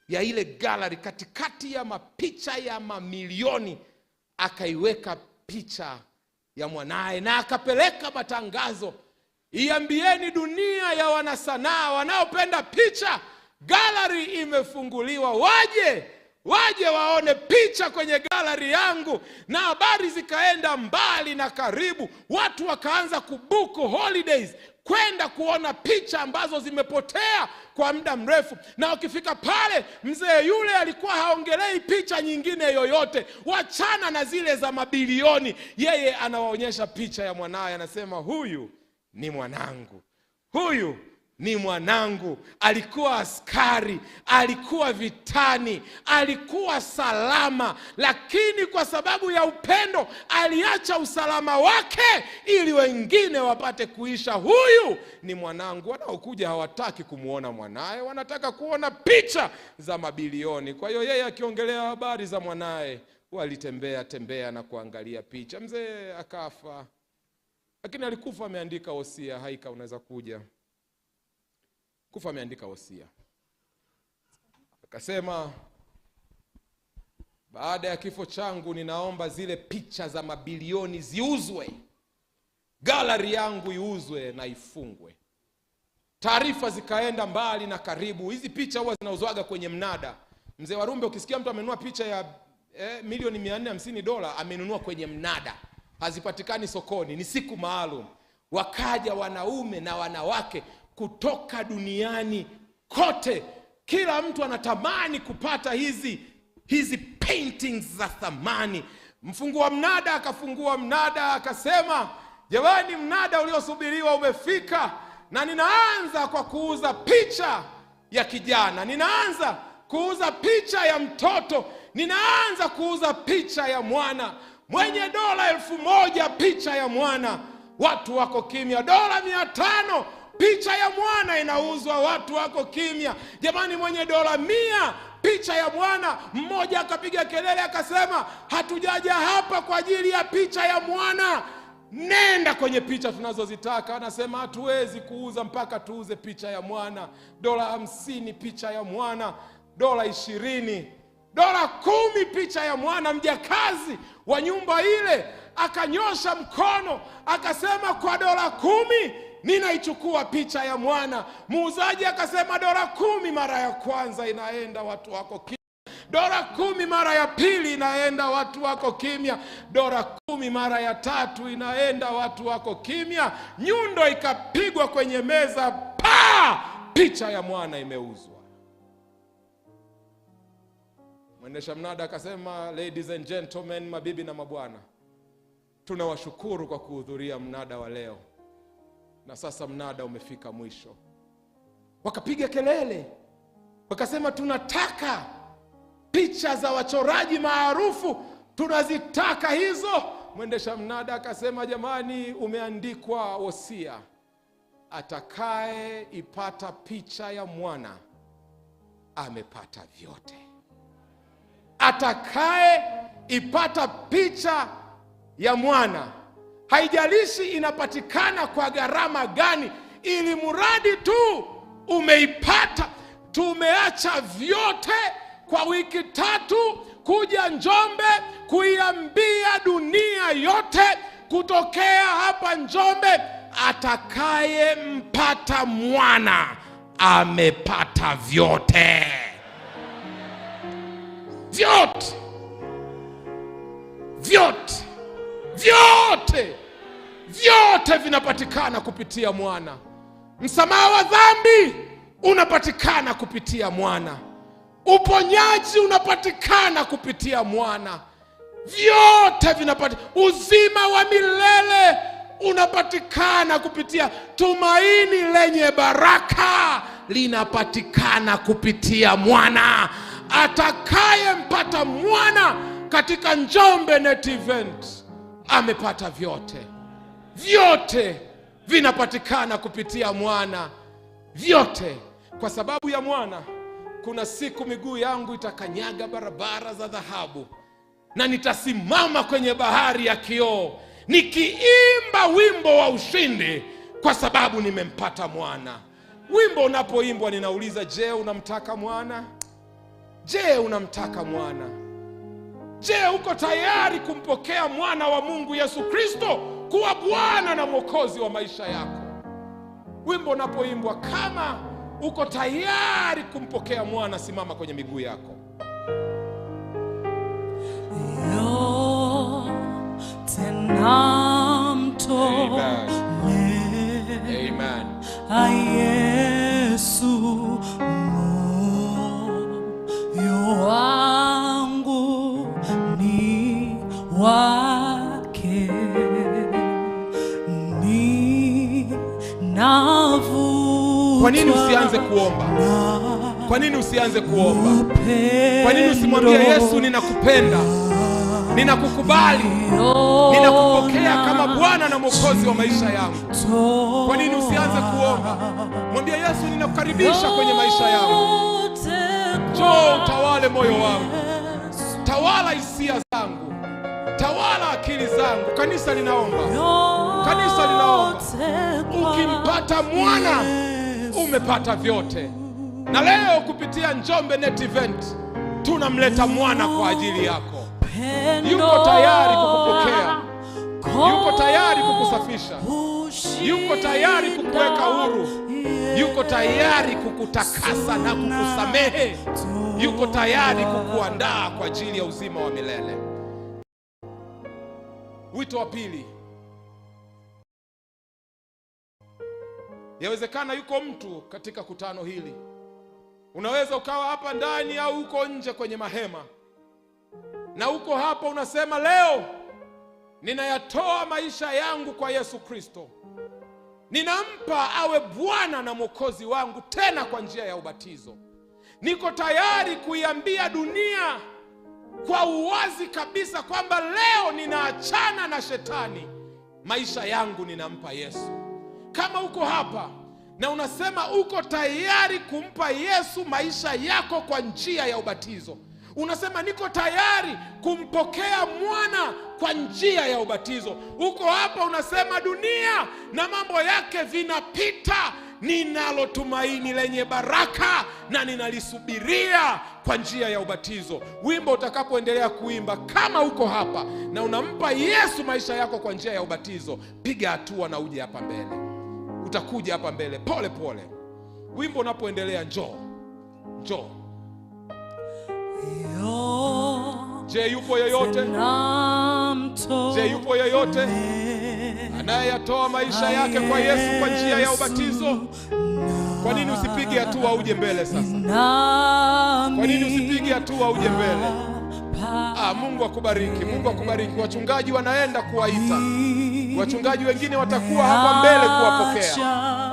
ya ile gallery, katikati ya mapicha ya mamilioni, akaiweka picha ya mwanaye, na akapeleka matangazo, iambieni dunia ya wanasanaa wanaopenda picha, gallery imefunguliwa, waje waone picha kwenye gallery yangu. Na habari zikaenda mbali na karibu, watu wakaanza kubuku holidays kwenda kuona picha ambazo zimepotea kwa muda mrefu. Na wakifika pale, mzee yule alikuwa haongelei picha nyingine yoyote, wachana na zile za mabilioni. Yeye anawaonyesha picha ya mwanae, anasema huyu ni mwanangu, huyu ni mwanangu. Alikuwa askari, alikuwa vitani, alikuwa salama, lakini kwa sababu ya upendo aliacha usalama wake ili wengine wapate kuisha. Huyu ni mwanangu. Wanaokuja hawataki kumuona mwanae, wanataka kuona picha za mabilioni. Kwa hiyo yeye akiongelea habari za mwanae, walitembea na kuangalia picha. Mzee akafa, lakini alikufa ameandika wosia. Haika, unaweza kuja. Kufa ameandika wosia, akasema, baada ya kifo changu ninaomba zile picha za mabilioni ziuzwe, gallery yangu iuzwe na ifungwe. Taarifa zikaenda mbali na karibu. Hizi picha huwa zinauzwaga kwenye mnada. Mzee Warumbe, ukisikia mtu amenunua picha ya milioni $450, amenunua kwenye mnada, hazipatikani sokoni, ni siku maalum. Wakaja wanaume na wanawake kutoka duniani kote, kila mtu anatamani kupata hizi paintings za thamani. Mfungua mnada akafungua mnada, akasema, jamani, mnada uliosubiriwa umefika, na ninaanza kwa kuuza picha ya kijana, ninaanza kuuza picha ya mtoto, ninaanza kuuza picha ya mwana mwenye $1,000 picha ya mwana. Watu wako kimya. $500 picha ya mwana inauzwa, watu wako kimya. Jamani, mwenye $100 picha ya mwana. Mmoja akapiga kelele akasema, hatujaja hapa kwa ajili ya picha ya mwana, nenda kwenye picha tunazozitaka. Anasema, hatuwezi kuuza mpaka tuuze picha ya mwana. $50 picha ya mwana, $20, $10 picha ya mwana. Mjakazi wa nyumba ile akanyosha mkono akasema, kwa $10 ninaichukua picha ya mwana. Muuzaji akasema, $10 mara ya kwanza inaenda, watu wako kimya. $10 mara ya pili inaenda, watu wako kimya. $10 mara ya tatu inaenda, watu wako kimya. Nyundo ikapigwa kwenye meza, picha ya mwana imeuzwa. Mwendesha mnada akasema, ladies and gentlemen, mabibi na mabwana, tunawashukuru kwa kuhudhuria mnada wa leo, na sasa mnada umefika mwisho. Wakapiga kelele wakasema, tunataka picha za wachoraji maarufu, tunazitaka hizo. Mwendesha mnada akasema, jamani, umeandikwa wosia, atakaye ipata picha ya mwana amepata vyote. Atakaye ipata picha ya mwana, haijalishi inapatikana kwa gharama gani, ili muradi tu umeipata. Tumeacha vyote kwa wiki 3 kuja Njombe kuiambia dunia yote, kutokea hapa Njombe, atakaye mpata mwana amepata vyote. Vyote, vyote, vyote, vyote vinapatikana kupitia mwana. Msamaha wa dhambi unapatikana kupitia mwana. Uponyaji unapatikana kupitia mwana. Vyote vinapatikana. Uzima wa milele unapatikana kupitia. Tumaini lenye baraka linapatikana kupitia mwana. Atakaye mpata mwana katika Njombe Net Event amepata vyote. Vyote vinapatikana kupitia mwana. Vyote. Kwa sababu ya mwana, kuna siku miguu yangu itakanyaga barabara za dhahabu, na nitasimama kwenye bahari ya kioo nikiimba wimbo wa ushindi, kwa sababu nimempata mwana. Wimbo unapoimbwa ninauliza, je, unamtaka mwana? Je, unamtaka mwana? Je, uko tayari kumpokea mwana wa Mungu Yesu Kristo kuwa Bwana na Mwokozi wa maisha yako? Wimbo unapoimbwa, kama uko tayari kumpokea mwana, simama kwenye miguu yako. Tena mtole Yesu, moyo wangu ni wake, Kwa nini usianze kuomba? Kwa nini usianze kuomba? Kwa nini usimwambie Yesu, ninakupenda, ninakukubali, ninakupokea kama Bwana na Mwokozi wa maisha yangu? Kwa nini usianze kuomba? Mwambie Yesu, ninakukaribisha kwenye maisha yangu. Njoo utawale moyo wangu, tawala hisia zangu, tawala akili zangu. Kanisa linaomba, kanisa linaomba. Ukimpata mwana umepata vyote. Na leo kupitia Njombe Net Event tunamleta mwana kwa ajili yako. Yuko tayari kukupokea, yuko tayari kukusafisha, yuko tayari kukuweka huru, yuko tayari kukutakasa na kukusamehe, yuko tayari kukuandaa kwa ajili ya uzima wa milele. Wito wa pili. Yawezekana yuko mtu katika kutano hili, unaweza ukawa hapa ndani au uko nje kwenye mahema, na uko hapa unasema, leo ninayatoa maisha yangu kwa Yesu Kristo, ninampa awe Bwana na Mwokozi wangu, tena kwa njia ya ubatizo. Niko tayari kuiambia dunia kwa uwazi kabisa kwamba leo ninaachana na shetani, maisha yangu ninampa Yesu. Kama uko hapa na unasema uko tayari kumpa Yesu maisha yako kwa njia ya ubatizo, unasema niko tayari kumpokea mwana kwa njia ya ubatizo, uko hapa unasema dunia na mambo yake vinapita, ninalo tumaini lenye baraka na ninalisubiria kwa njia ya ubatizo. Wimbo utakapoendelea kuimba, kama uko hapa na unampa Yesu maisha yako kwa njia ya ubatizo, piga hatua na uje hapa mbele. Utakuja hapa mbele pole pole. Wimbo unapoendelea, njoo, njoo. Je, yupo yoyote? Je, yupo yoyote anayeyatoa maisha yake kwa Yesu kwa njia ya ubatizo? Kwa nini usipige hatua uje mbele sasa? Kwa nini usipige hatua uje mbele? Mungu akubariki, Mungu akubariki. Wachungaji wanaenda kuwaita. Wachungaji wengine watakuwa hapa mbele kuwapokea.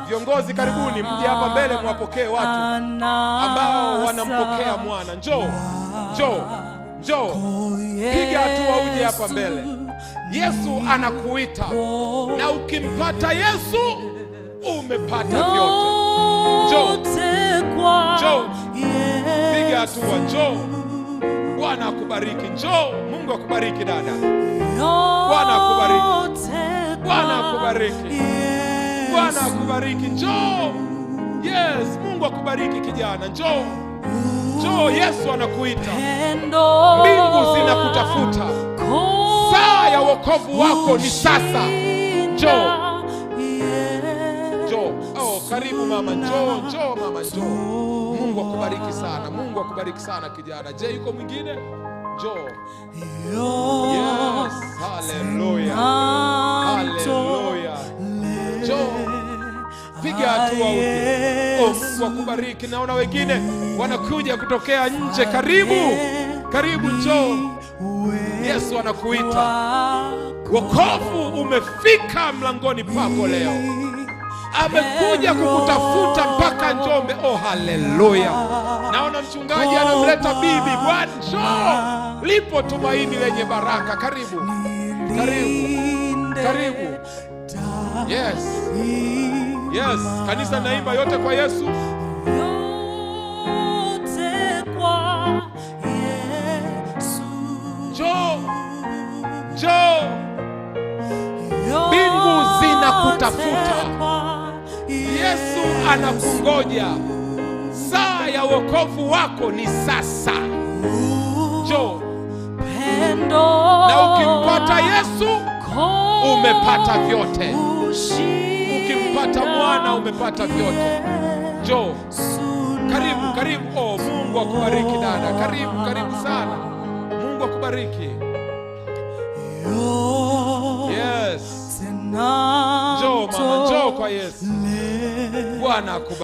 Viongozi, karibuni mje hapa mbele muwapokee watu ambao wanampokea mwana. Njoo, njoo, njoo. Piga hatua uje hapa mbele. Yesu anakuita, na ukimpata Yesu umepata vyote. Njoo, njoo. Piga hatua, njoo. Bwana akubariki. Njoo. Mungu akubariki dada. Bwana akubariki. Bwana akubariki. Bwana akubariki. Njoo. Yes, Mungu akubariki kijana. Njoo. Njoo, Yesu anakuita. Mbingu zinakutafuta. Saa ya wokovu wako ni sasa. Njoo. Njoo. Karibu mama. Njoo, njoo mama, njoo. Mungu akubariki sana. Mungu akubariki sana kijana. Je, yuko mwingine? Njoo. Yes, haleluya. Haleluya. Njoo. Piga hatua uje. Mungu akubariki. Naona wengine wanakuja kutokea nje. Karibu. Karibu, njoo. Yesu anakuita. Wokovu umefika mlangoni pako leo. Amekuja kukutafuta mpaka Njombe. haleluya. Naona mchungaji anamleta bibi. Bwana, njoo. Lipo tumaini lenye baraka. Karibu. Karibu. Karibu. Yes. Yes. Kanisa naimba yote kwa Yesu. Njoo. Njoo. Mbingu zinakutafuta. Yesu anakungoja. Saa ya wokovu wako ni sasa. Njoo. Na ukimpata Yesu umepata vyote. Ukimpata mwana umepata vyote. Njoo. Karibu, karibu. Oh, Mungu akubariki dada. Karibu, karibu sana. Mungu akubariki. Yes. Njoo mama, njoo kwa Yesu. Bwana akubariki.